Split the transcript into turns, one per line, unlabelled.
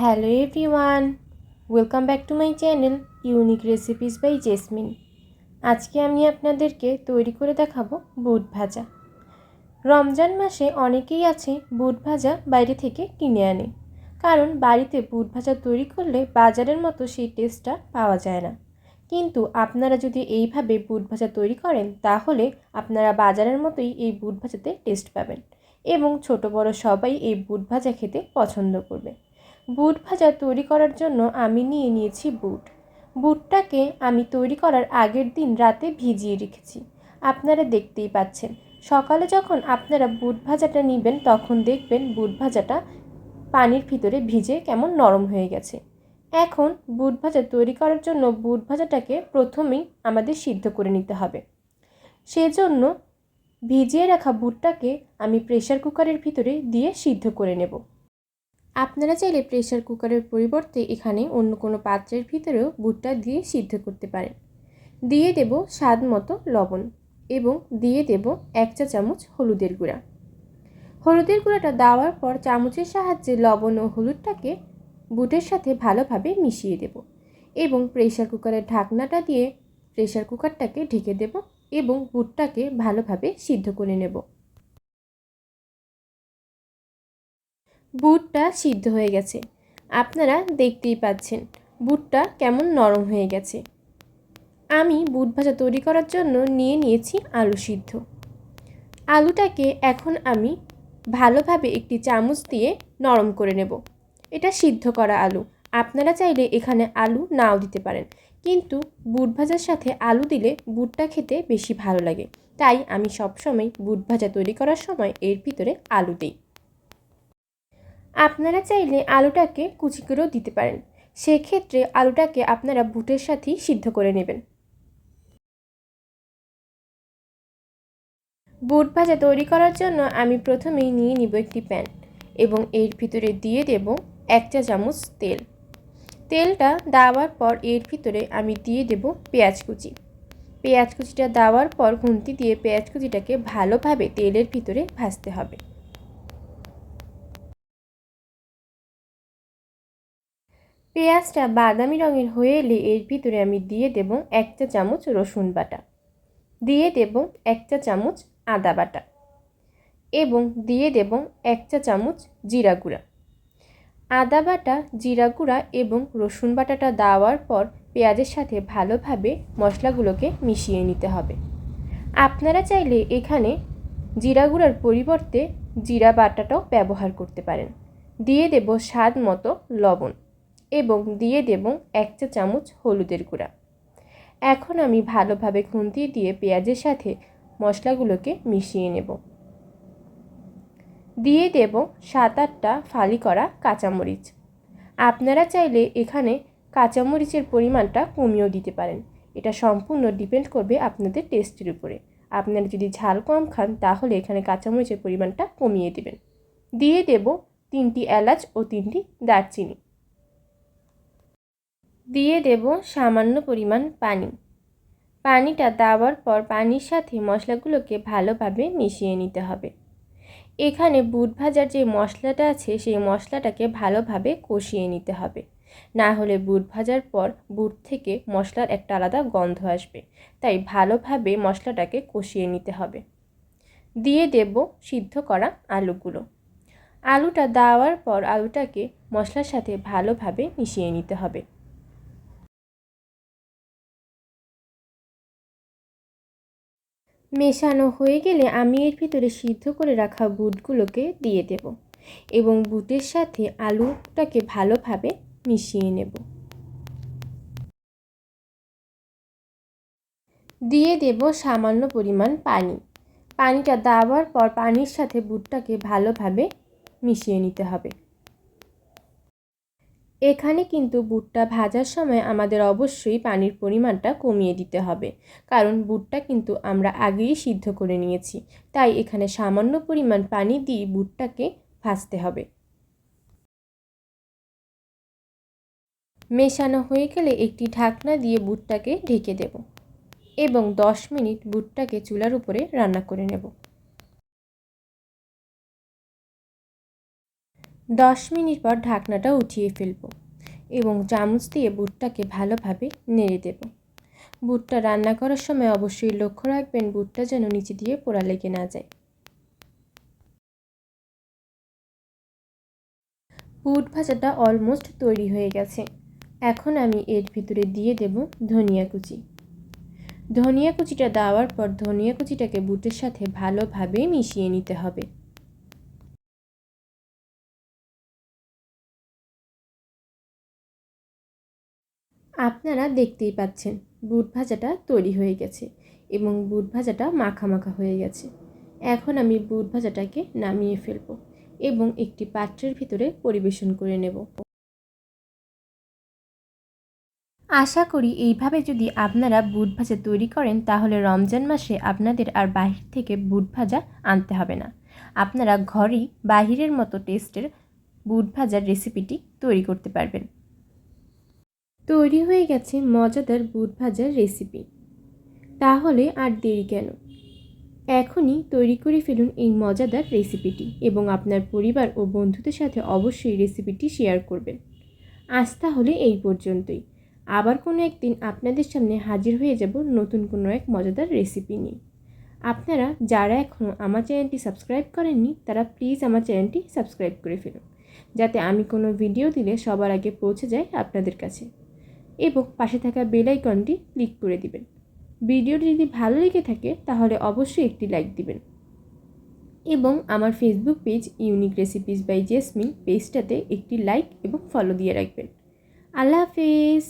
Hello everyone, welcome back to my channel unique recipes by Jesmin. আজকে আমি আপনাদেরকে তৈরি করে দেখাবো বুট ভাজা। রমজান মাসে অনেকেই আছে বুট ভাজা বাইরে থেকে কিনে আনে, কারণ বাড়িতে বুট ভাজা তৈরি করলে বাজারের মতো সেই টেস্টটা পাওয়া যায় না। কিন্তু আপনারা যদি এইভাবে বুট ভাজা তৈরি করেন তাহলে আপনারা বাজারের মতোই এই বুট ভাজাতে টেস্ট পাবেন এবং ছোট বড় সবাই এই বুট ভাজা খেতে পছন্দ করবে। বুট ভাজা তৈরি করার জন্য আমি নিয়েছি বুটটাকে আমি তৈরি করার আগের দিন রাতে ভিজিয়ে রেখেছি। আপনারা দেখতেই পাচ্ছেন, সকালে যখন আপনারা বুট ভাজাটা নেবেন তখন দেখবেন বুট ভাজাটা পানির ভিতরে ভিজে কেমন নরম হয়ে গেছে। এখন বুট ভাজা তৈরি করার জন্য বুট ভাজাটাকে প্রথমেই আমাদের সিদ্ধ করে নিতে হবে। সেজন্য ভিজিয়ে রাখা বুটটাকে আমি প্রেসার কুকারের ভিতরে দিয়ে সিদ্ধ করে নেব। আপনারা চাইলে প্রেসার কুকারের পরিবর্তে এখানে অন্য কোনো পাত্রের ভিতরেও বুটটা দিয়ে সিদ্ধ করতে পারেন। দিয়ে দেব স্বাদ মতো লবণ এবং দিয়ে দেব 1 চা চামচ হলুদের গুঁড়া। হলুদের গুঁড়াটা দেওয়ার পর চামচের সাহায্যে লবণ ও হলুদটাকে বুটের সাথে ভালোভাবে মিশিয়ে দেব এবং প্রেসার কুকারের ঢাকনাটা দিয়ে প্রেসার কুকারটাকে ঢেকে দেব এবং বুটটাকে ভালোভাবে সিদ্ধ করে নেব। বুটটা সিদ্ধ হয়ে গেছে, আপনারা দেখতেই পাচ্ছেন বুটটা কেমন নরম হয়ে গেছে। আমি বুট ভাজা তৈরি করার জন্য নিয়েছি আলু সিদ্ধ। আলুটাকে এখন আমি ভালোভাবে একটি চামচ দিয়ে নরম করে নেব। এটা সিদ্ধ করা আলু, আপনারা চাইলে এখানে আলু নাও দিতে পারেন, কিন্তু বুট ভাজার সাথে আলু দিলে বুটটা খেতে বেশি ভালো লাগে, তাই আমি সবসময় বুট ভাজা তৈরি করার সময় এর ভিতরে আলু দিই। আপনারা চাইলে আলুটাকে কুচি করেও দিতে পারেন, সেক্ষেত্রে আলুটাকে আপনারা বুটের সাথেই সিদ্ধ করে নেবেন। বুট ভাজা তৈরি করার জন্য আমি প্রথমেই নিয়ে নিব একটি প্যান এবং এর ভিতরে দিয়ে দেব 1 চা চামচ তেল। তেলটা দেওয়ার পর এর ভিতরে আমি দিয়ে দেব পেঁয়াজ কুচি। পেঁয়াজ কুচিটা দেওয়ার পর খুন্তি দিয়ে পেঁয়াজ কুচিটাকে ভালোভাবে তেলের ভিতরে ভাজতে হবে। পেঁয়াজটা বাদামি রঙের হয়ে এলে এর ভিতরে আমি দিয়ে দেব 1 চা চামচ রসুন বাটা, দিয়ে দেব 1 চা চামচ আদা বাটা এবং দিয়ে দেব 1 চা চামচ জিরা গুঁড়া। আদা বাটা, জিরা গুঁড়া এবং রসুন বাটাটা দেওয়ার পর পেঁয়াজের সাথে ভালোভাবে মশলাগুলোকে মিশিয়ে নিতে হবে। আপনারা চাইলে এখানে জিরা গুঁড়ার পরিবর্তে জিরা বাটাটাও ব্যবহার করতে পারেন। দিয়ে দেব স্বাদ মতো লবণ এবং দিয়ে দেব 1 চা চামচ হলুদের গুঁড়া। এখন আমি ভালোভাবে খুন্তি দিয়ে পেঁয়াজের সাথে মশলাগুলোকে মিশিয়ে নেব। দিয়ে দেব 7-8টা ফালি করা কাঁচামরিচ। আপনারা চাইলে এখানে কাঁচামরিচের পরিমাণটা কমিয়েও দিতে পারেন, এটা সম্পূর্ণ ডিপেন্ড করবে আপনাদের টেস্টের উপরে। আপনারা যদি ঝাল কম খান তাহলে এখানে কাঁচামরিচের পরিমাণটা কমিয়ে দেবেন। দিয়ে দেব 3টি এলাচ ও 3টি দারচিনি। দিয়ে দেব সামান্য পরিমাণ পানি। পানিটা দেওয়ার পর পানির সাথে মশলাগুলোকে ভালোভাবে মিশিয়ে নিতে হবে। এখানে বুট ভাজার যে মশলাটা আছে সেই মশলাটাকে ভালোভাবে কষিয়ে নিতে হবে, না হলে বুট ভাজার পর বুট থেকে মশলার একটা আলাদা গন্ধ আসবে, তাই ভালোভাবে মশলাটাকে কষিয়ে নিতে হবে। দিয়ে দেব সিদ্ধ করা আলুগুলো। আলুটা দেওয়ার পর আলুটাকে মশলার সাথে ভালোভাবে মিশিয়ে নিতে হবে। মেশানো হয়ে গেলে আমি এর ভিতরে সিদ্ধ করে রাখা বুটগুলোকে দিয়ে দেব এবং বুটের সাথে আলুটাকে ভালোভাবে মিশিয়ে নেব। দিয়ে দেব সামান্য পরিমাণ পানি। পানিটা দেওয়ার পর পানির সাথে বুটটাকে ভালোভাবে মিশিয়ে নিতে হবে। এখানে কিন্তু বুটটা ভাজার সময় আমাদের অবশ্যই পানির পরিমাণটা কমিয়ে দিতে হবে, কারণ বুটটা কিন্তু আমরা আগেই সিদ্ধ করে নিয়েছি, তাই এখানে সামান্য পরিমাণ পানি দিয়ে বুটটাকে ভাজতে হবে। মেশানো হয়ে গেলে একটি ঢাকনা দিয়ে বুটটাকে ঢেকে দেব এবং 10 মিনিট বুটটাকে চুলার উপরে রান্না করে নেব। 10 মিনিট পর ঢাকনাটা উঠিয়ে ফেলব এবং চামচ দিয়ে বুটটাকে ভালোভাবে নেড়ে দেব। বুটটা রান্না করার সময় অবশ্যই লক্ষ্য রাখবেন বুটটা যেন নিচে দিয়ে পোড়া লেগে না যায়। বুট ভাজাটা অলমোস্ট তৈরি হয়ে গেছে। এখন আমি এর ভিতরে দিয়ে দেব ধনিয়া কুচি। ধনিয়া কুচিটা দেওয়ার পর ধনিয়া কুচিটাকে বুটের সাথে ভালোভাবে মিশিয়ে নিতে হবে। আপনারা দেখতেই পাচ্ছেন বুট ভাজাটা তৈরি হয়ে গেছে এবং বুট ভাজাটা মাখা মাখা হয়ে গেছে। এখন আমি বুট ভাজাটাকে নামিয়ে ফেলবো এবং একটি পাত্রের ভিতরে পরিবেশন করে নেব। আশা করি এইভাবে যদি আপনারা বুট ভাজা তৈরি করেন তাহলে রমজান মাসে আপনাদের আর বাহির থেকে বুট ভাজা আনতে হবে না। আপনারা ঘরেই বাহিরের মতো টেস্টের বুট ভাজার রেসিপিটি তৈরি করতে পারবেন। তৈরি হয়ে গেছে মজাদার বুট ভাজার রেসিপি। তাহলে আর দেরি কেন, এখনই তৈরি করে ফেলুন এই মজাদার রেসিপিটি এবং আপনার পরিবার ও বন্ধুদের সাথে অবশ্যই রেসিপিটি শেয়ার করবেন। আজ তাহলে এই পর্যন্তই। আবার কোনো একদিন আপনাদের সামনে হাজির হয়ে যাব নতুন কোনো এক মজাদার রেসিপি নিয়ে। আপনারা যারা এখনও আমার চ্যানেলটি সাবস্ক্রাইব করেননি তারা প্লিজ আমার চ্যানেলটি সাবস্ক্রাইব করে ফেলুন, যাতে আমি কোনো ভিডিও দিলে সবার আগে পৌঁছে যায় আপনাদের কাছে, এবং পাশে থাকা বেল আইকনটি ক্লিক করে দিবেন। ভিডিওটি যদি ভালো লেগে থাকে তাহলে অবশ্যই একটি লাইক দিবেন এবং আমার Facebook page unique recipes by Jasmine পেজটাতে একটি লাইক এবং ফলো দিয়ে রাখবেন। আল্লাহ হাফেজ।